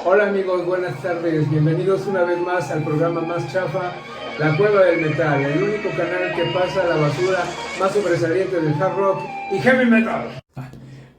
Hola amigos, buenas tardes, bienvenidos una vez más al programa más chafa, La Cueva del Metal, el único canal que pasa la basura más sobresaliente del hard rock y heavy metal.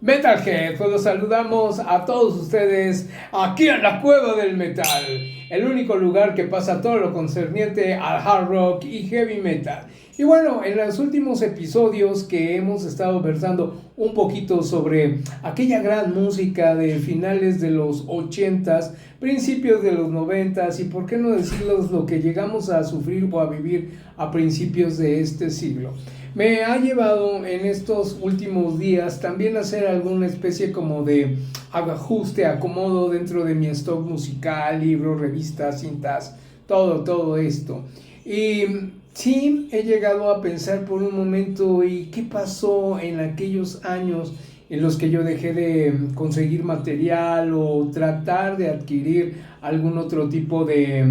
Metalhead, pues los saludamos a todos ustedes aquí en la Cueva del Metal, el único lugar que pasa todo lo concerniente al hard rock y heavy metal. Y bueno, en los últimos episodios que hemos estado versando un poquito sobre aquella gran música de finales de los 80s, principios de los 90s y por qué no decirlos lo que llegamos a sufrir o a vivir a principios de este siglo. Me ha llevado en estos últimos días también a hacer alguna especie como de ajuste, acomodo dentro de mi stock musical, libros, revistas, cintas, todo esto. Y sí, he llegado a pensar por un momento, ¿y qué pasó en aquellos años en los que yo dejé de conseguir material o tratar de adquirir algún otro tipo de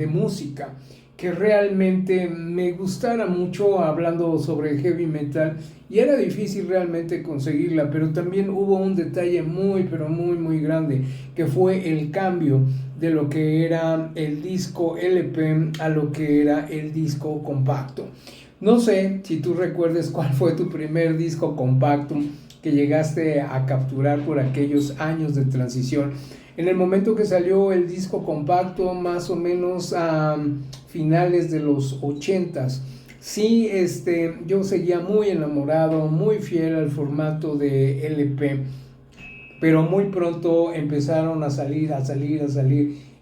música que realmente me gustara mucho, hablando sobre heavy metal, y era difícil realmente conseguirla, pero también hubo un detalle pero muy grande, que fue el cambio de lo que era el disco LP a lo que era el disco compacto. No sé si tú recuerdes cuál fue tu primer disco compacto que llegaste a capturar por aquellos años de transición. En el momento que salió el disco compacto, más o menos a finales de los 80s, sí, yo seguía muy enamorado, muy fiel al formato de LP, pero muy pronto empezaron a salir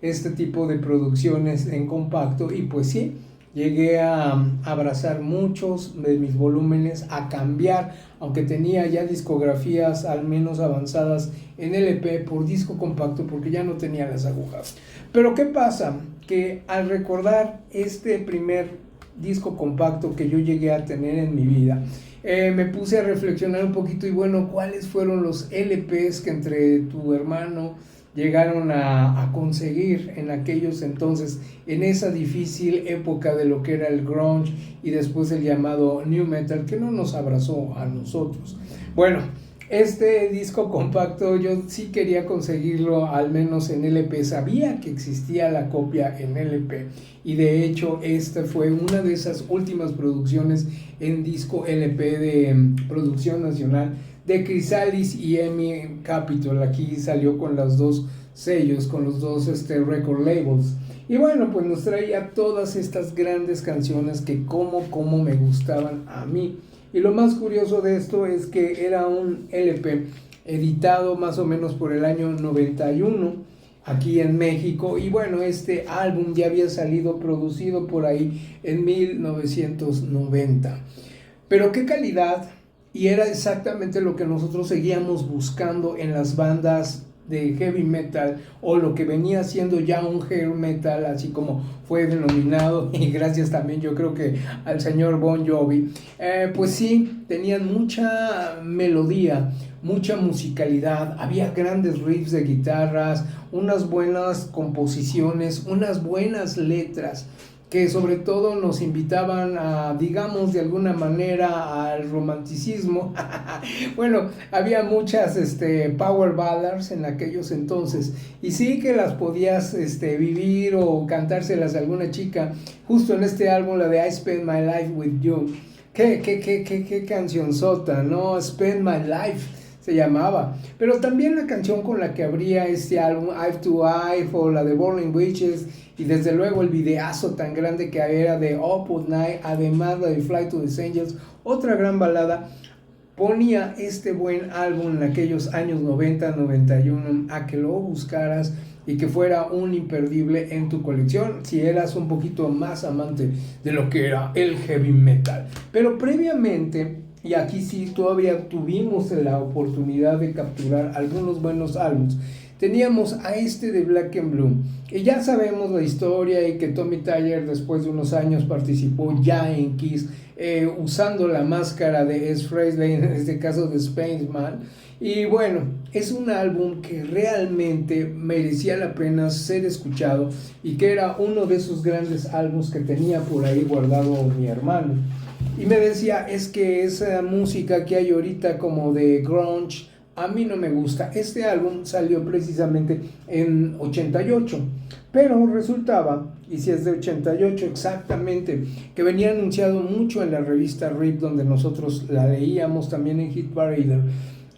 este tipo de producciones en compacto y pues sí, llegué a abrazar muchos de mis volúmenes, a cambiar, aunque tenía ya discografías al menos avanzadas en LP, por disco compacto, porque ya no tenía las agujas. Pero ¿qué pasa? Que al recordar este primer disco compacto que yo llegué a tener en mi vida, me puse a reflexionar un poquito y bueno, ¿cuáles fueron los LPs que entre tu hermano llegaron a conseguir en aquellos entonces, en esa difícil época de lo que era el grunge y después el llamado new metal, que no nos abrazó a nosotros? Bueno, este disco compacto yo sí quería conseguirlo al menos en LP, sabía que existía la copia en LP y de hecho esta fue una de esas últimas producciones en disco LP de producción nacional de Chrysalis y EMI Capitol. Aquí salió con los dos sellos, con los dos record labels. Y bueno, pues nos traía todas estas grandes canciones que como me gustaban a mí. Y lo más curioso de esto es que era un LP editado más o menos por el año 91 aquí en México, y bueno, este álbum ya había salido producido por ahí en 1990. Pero qué calidad, y era exactamente lo que nosotros seguíamos buscando en las bandas de heavy metal, o lo que venía siendo ya un heavy metal, así como fue denominado, y gracias también yo creo que al señor Bon Jovi. Pues sí, tenían mucha melodía, mucha musicalidad, había grandes riffs de guitarras, unas buenas composiciones, unas buenas letras, que sobre todo nos invitaban a, digamos, de alguna manera al romanticismo. Bueno, había muchas power ballads en aquellos entonces, y sí que las podías vivir o cantárselas a alguna chica. Justo en este álbum, la de I Spend My Life With You, qué cancionzota, ¿no? Spend My Life se llamaba. Pero también la canción con la que abría este álbum, Eye to Eye, o la de Burning Witches, y desde luego el videazo tan grande que era de Opus Night, además la de Fly to the Angels, otra gran balada, ponía este buen álbum en aquellos años 90, 91 a que lo buscaras y que fuera un imperdible en tu colección si eras un poquito más amante de lo que era el heavy metal. Pero previamente, y aquí sí todavía tuvimos la oportunidad de capturar algunos buenos álbumes, teníamos a este de Black and Blue, que ya sabemos la historia y que Tommy Thayer después de unos años participó ya en Kiss, usando la máscara de S. Frehley, en este caso de Spaceman. Y bueno, es un álbum que realmente merecía la pena ser escuchado y que era uno de esos grandes álbumes que tenía por ahí guardado mi hermano. Y me decía, es que esa música que hay ahorita como de grunge, a mí no me gusta. Este álbum salió precisamente en 88, pero resultaba, y si es de 88 exactamente, que venía anunciado mucho en la revista RIP, donde nosotros la leíamos, también en Hit Parader.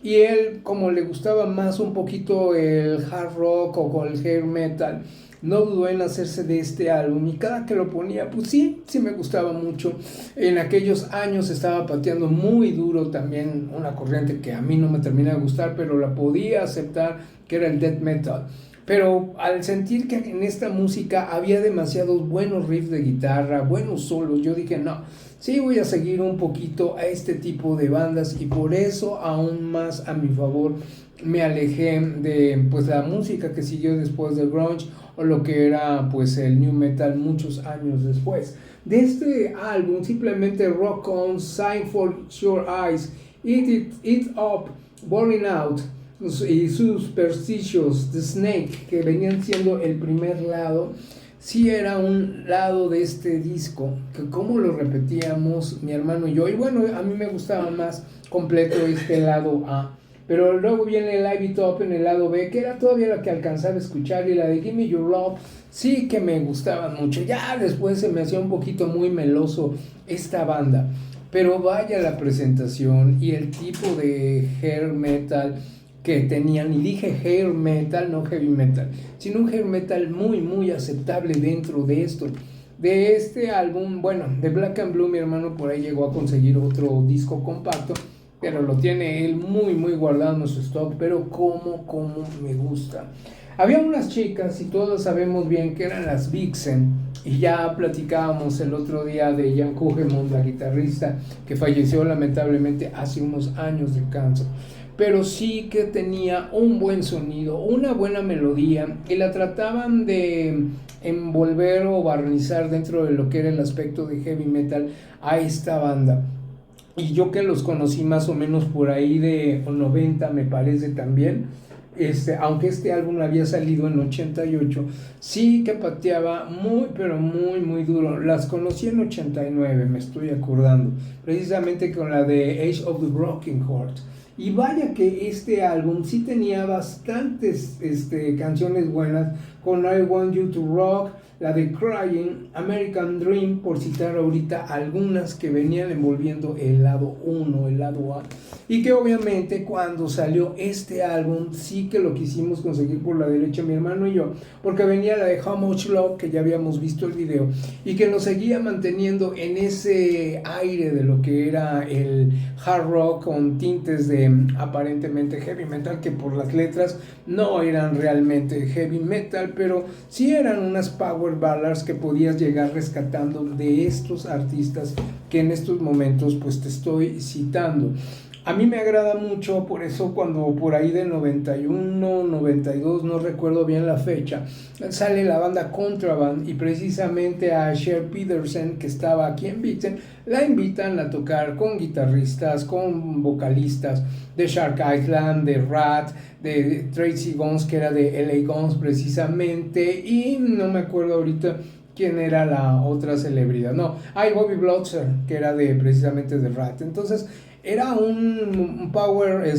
Y él, como le gustaba más un poquito el hard rock o con el hair metal, no dudó en hacerse de este álbum, y cada que lo ponía, pues sí me gustaba mucho. En aquellos años estaba pateando muy duro también una corriente que a mí no me termina de gustar, pero la podía aceptar, que era el death metal. Pero al sentir que en esta música había demasiados buenos riffs de guitarra, buenos solos, yo dije, no, sí voy a seguir un poquito a este tipo de bandas, y por eso aún más a mi favor me alejé de pues la música que siguió después del grunge, o lo que era pues el new metal muchos años después. De este álbum simplemente Rock On, Sign for Your Eyes, Eat Up, Burning Out y Superstitious, The Snake, que venían siendo el primer lado, sí era un lado de este disco que como lo repetíamos mi hermano y yo, y bueno, a mí me gustaba más completo este lado A. Pero luego viene Live It Up en el lado B, que era todavía la que alcanzaba a escuchar, y la de Give Me Your Love sí que me gustaba mucho. Ya después se me hacía un poquito muy meloso esta banda, pero vaya la presentación y el tipo de hair metal que tenían, y dije hair metal, no heavy metal, sino un hair metal muy muy aceptable dentro de esto. De este álbum, bueno, de Black and Blue, mi hermano por ahí llegó a conseguir otro disco compacto, pero lo tiene él muy muy guardado en su stock, pero como me gusta. Había unas chicas, y todos sabemos bien que eran las Vixen, y ya platicábamos el otro día de Jan Kugemund, la guitarrista que falleció lamentablemente hace unos años de cáncer, pero sí que tenía un buen sonido, una buena melodía, y la trataban de envolver o barnizar dentro de lo que era el aspecto de heavy metal a esta banda. Y yo que los conocí más o menos por ahí de 90, me parece también, aunque este álbum había salido en 88, sí que pateaba muy, pero muy, muy duro. Las conocí en 89, me estoy acordando, precisamente con la de Age of the Broken Heart. Y vaya que este álbum sí tenía bastantes canciones buenas, con I Want You to Rock, la de Crying, American Dream, por citar ahorita algunas que venían envolviendo el lado 1, el lado A, y que obviamente cuando salió este álbum sí que lo quisimos conseguir por la derecha mi hermano y yo, porque venía la de How Much Love, que ya habíamos visto el video, y que nos seguía manteniendo en ese aire de lo que era el hard rock con tintes de aparentemente heavy metal, que por las letras no eran realmente heavy metal, pero sí eran unas power ballads que podías llegar rescatando de estos artistas que en estos momentos pues te estoy citando. A mí me agrada mucho, por eso cuando por ahí de 91, 92, no recuerdo bien la fecha, sale la banda Contraband, y precisamente a Cher Peterson, que estaba aquí en Vixen, la invitan a tocar con guitarristas, con vocalistas de Shark Island, de Rat, de Tracy Guns, que era de LA Guns precisamente, y no me acuerdo ahorita quién era la otra celebridad, no, Bobby Blotzer, que era precisamente de Rat. Entonces era un power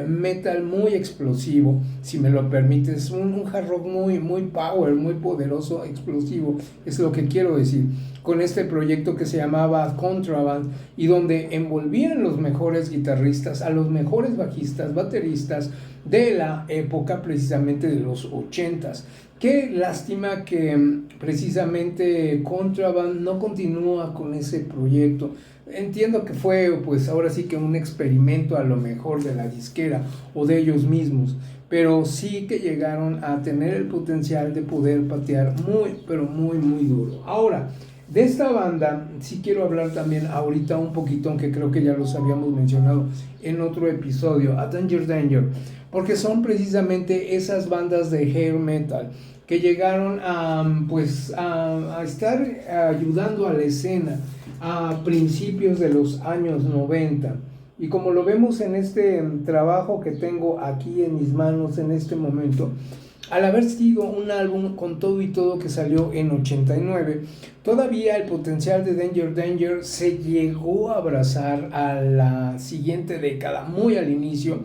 metal muy explosivo, si me lo permites, un hard rock muy, muy power, muy poderoso, explosivo, es lo que quiero decir, con este proyecto que se llamaba Contraband, y donde envolvían los mejores guitarristas, a los mejores bajistas, bateristas de la época precisamente de los 80s. Qué lástima que precisamente Contraband no continúa con ese proyecto. Entiendo que fue pues ahora sí que un experimento a lo mejor de la disquera o de ellos mismos, pero sí que llegaron a tener el potencial de poder patear muy pero muy muy duro. Ahora, de esta banda sí quiero hablar también ahorita un poquito, aunque creo que ya los habíamos mencionado en otro episodio, a Danger Danger, porque son precisamente esas bandas de hair metal que llegaron a estar ayudando a la escena a principios de los años 90. Y como lo vemos en este trabajo que tengo aquí en mis manos en este momento, al haber sido un álbum con todo y todo que salió en 89, todavía el potencial de Danger Danger se llegó a abrazar a la siguiente década, muy al inicio,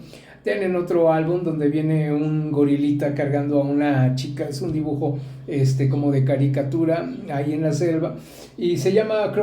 Tienen otro álbum donde viene un gorilita cargando a una chica, es un dibujo como de caricatura ahí en la selva, y se llama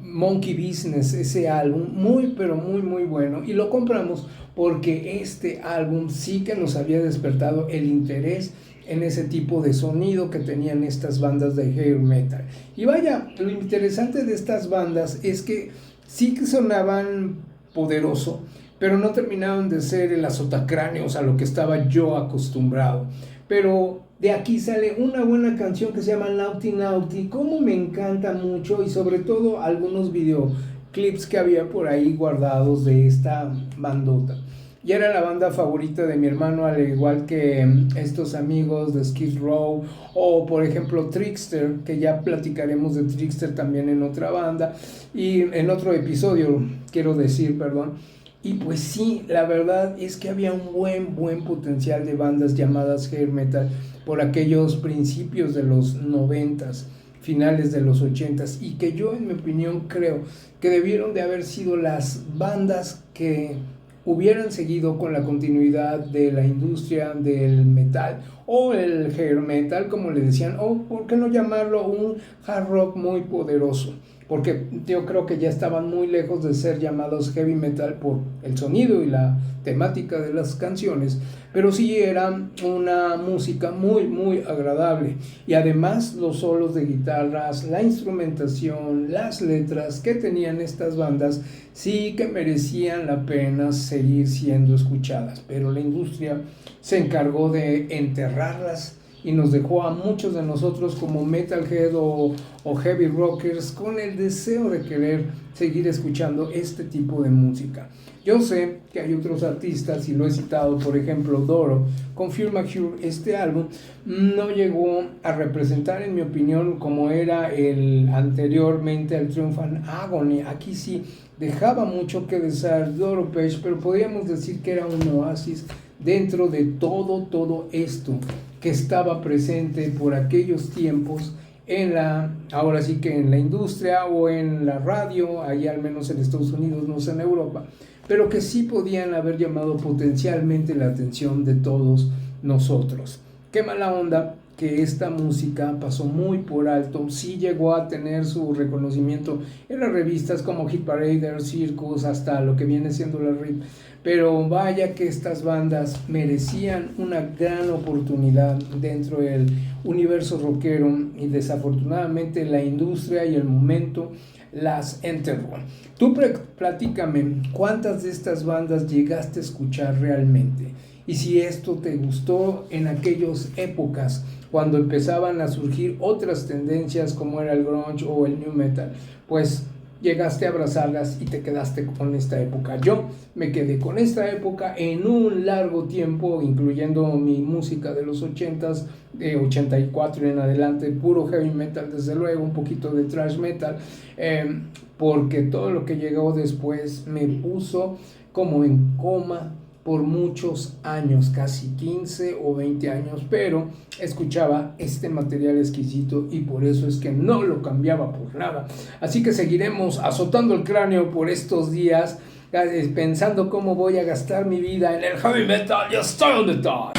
Monkey Business ese álbum, muy pero muy muy bueno, y lo compramos porque este álbum sí que nos había despertado el interés en ese tipo de sonido que tenían estas bandas de hair metal. Y vaya, lo interesante de estas bandas es que sí que sonaban poderoso, pero no terminaban de ser el azotacráneos a lo que estaba yo acostumbrado. Pero de aquí sale una buena canción que se llama Naughty Naughty, como me encanta mucho, y sobre todo algunos videoclips que había por ahí guardados de esta bandota. Y era la banda favorita de mi hermano, al igual que estos amigos de Skid Row, o por ejemplo Trickster, que ya platicaremos de Trickster también en otra banda, y en otro episodio, quiero decir, perdón. Y pues sí, la verdad es que había un buen potencial de bandas llamadas hair metal por aquellos principios de los 90s, finales de los 80s, y que yo en mi opinión creo que debieron de haber sido las bandas que hubieran seguido con la continuidad de la industria del metal o el hair metal, como le decían, o por qué no llamarlo un hard rock muy poderoso, porque yo creo que ya estaban muy lejos de ser llamados heavy metal por el sonido y la temática de las canciones, pero sí era una música muy agradable, y además los solos de guitarras, la instrumentación, las letras que tenían estas bandas sí que merecían la pena seguir siendo escuchadas, pero la industria se encargó de enterrarlas y nos dejó a muchos de nosotros como metalhead o heavy rockers con el deseo de querer seguir escuchando este tipo de música. Yo sé que hay otros artistas, y lo he citado, por ejemplo Doro con Fear Mature. Este álbum no llegó a representar, en mi opinión, como era el anteriormente al Triumphant Agony. Aquí sí dejaba mucho que desear Doro Pesch, pero podríamos decir que era un oasis dentro de todo esto que estaba presente por aquellos tiempos ahora sí que en la industria o en la radio, ahí al menos en Estados Unidos, no sé en Europa, pero que sí podían haber llamado potencialmente la atención de todos nosotros. Qué mala onda que esta música pasó muy por alto. Sí llegó a tener su reconocimiento en las revistas como Hit Parade, Circus, hasta lo que viene siendo la RIP, pero vaya que estas bandas merecían una gran oportunidad dentro del universo rockero, y desafortunadamente la industria y el momento las enterró. Tú platícame, ¿cuántas de estas bandas llegaste a escuchar realmente? Y si esto te gustó en aquellas épocas cuando empezaban a surgir otras tendencias como era el grunge o el new metal, pues llegaste a abrazarlas y te quedaste con esta época. Yo me quedé con esta época en un largo tiempo, incluyendo mi música de los 80s, de 84 en adelante, puro heavy metal, desde luego, un poquito de thrash metal, porque todo lo que llegó después me puso como en coma por muchos años, casi 15 o 20 años, pero escuchaba este material exquisito y por eso es que no lo cambiaba por nada. Así que seguiremos azotando el cráneo por estos días, pensando cómo voy a gastar mi vida en el heavy metal. Yo estoy on the top.